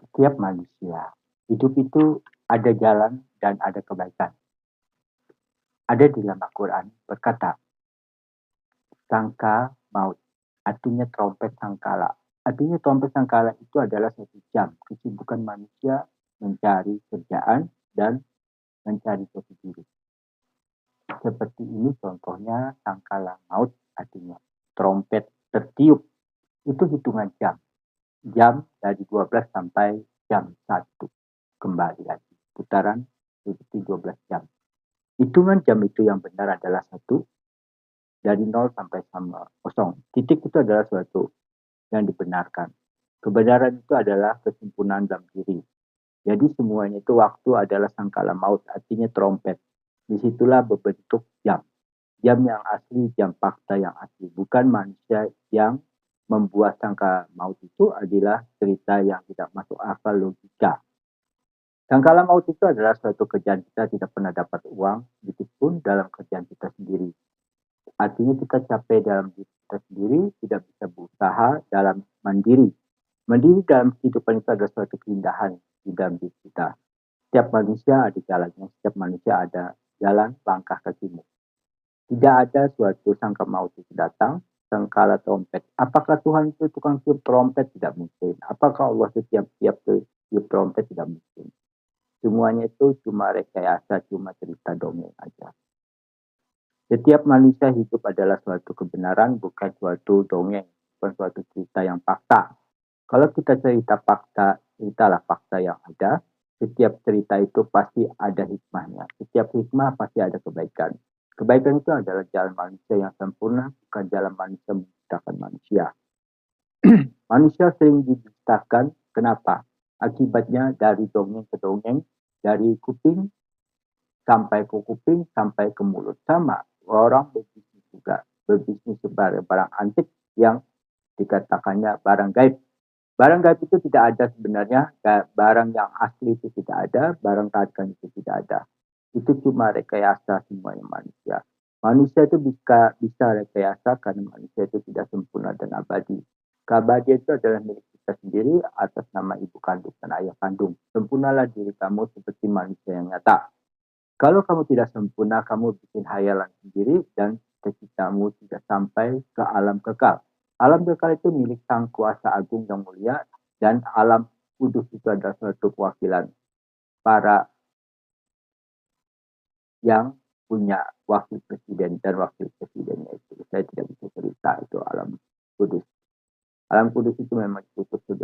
Setiap manusia hidup itu ada jalan dan ada kebaikan. Ada di dalam Al-Quran berkata, sangka maut, artinya trompet sangkala. Artinya trompet sangkala itu adalah satu jam kesibukan manusia mencari kerjaan dan mencari jati diri. Seperti ini contohnya sangkala maut, artinya trompet tertiup. Itu hitungan jam. Jam dari 12 sampai jam 1. Kembali lagi. Putaran seperti 12 jam. Hitungan jam itu yang benar adalah 1 dari 0 sampai sama 0. Titik itu adalah suatu yang dibenarkan. Kebenaran itu adalah kesimpulan dalam diri. Jadi semuanya itu waktu adalah sangkala maut, artinya trompet. Disitulah berbentuk jam. Jam yang asli, jam fakta yang asli. Bukan manusia yang membuat sangka maut itu adalah cerita yang tidak masuk akal logika. Sangkala maut itu adalah suatu kerjaan kita tidak pernah dapat uang, sedikit pun dalam kerjaan kita sendiri. Artinya kita capek dalam diri kita sendiri, tidak bisa berusaha dalam mandiri. Mandiri dalam kehidupan itu adalah suatu keindahan di dalam diri kita. Setiap manusia ada jalannya, setiap manusia ada jalan langkah kakimu. Tidak ada suatu sangka maut itu datang, sangkala trompet. Apakah Tuhan itu tukang tiup trompet? Tidak mungkin. Apakah Allah itu tiap-tiap tiup trompet? Tidak mungkin. Semuanya itu cuma rekayasa, cuma cerita dongeng aja. Setiap manusia hidup adalah suatu kebenaran, bukan suatu dongeng, bukan suatu cerita yang fakta. Kalau kita cerita fakta, ceritalah fakta yang ada. Setiap cerita itu pasti ada hikmahnya. Setiap hikmah pasti ada kebaikan. Kebaikan itu adalah jalan manusia yang sempurna, bukan jalan manusia menciptakan manusia. Manusia sering diciptakan, kenapa? Akibatnya dari dongeng ke dongeng, dari kuping sampai ke kuping, sampai ke mulut. Sama, orang berbisnis juga. Berbisnis barang antik yang dikatakannya barang gaib. Barang gaib itu tidak ada sebenarnya, barang yang asli itu tidak ada, barang keadilan itu tidak ada. Itu cuma rekayasa semuanya manusia. Manusia itu bisa rekayasa karena manusia itu tidak sempurna dan abadi. Keabadian itu adalah milik kita sendiri atas nama ibu kandung dan ayah kandung. Sempurnalah diri kamu seperti manusia yang nyata. Kalau kamu tidak sempurna, kamu bikin hayalan sendiri dan cita-citamu tidak sampai ke alam kekal. Alam kekal itu milik Sang Kuasa Agung yang mulia, dan alam kudus itu adalah suatu perwakilan para yang punya wakil presiden dan wakil presidennya itu. Saya tidak bisa cerita itu alam kudus. Alam kudus itu memang cukup sudah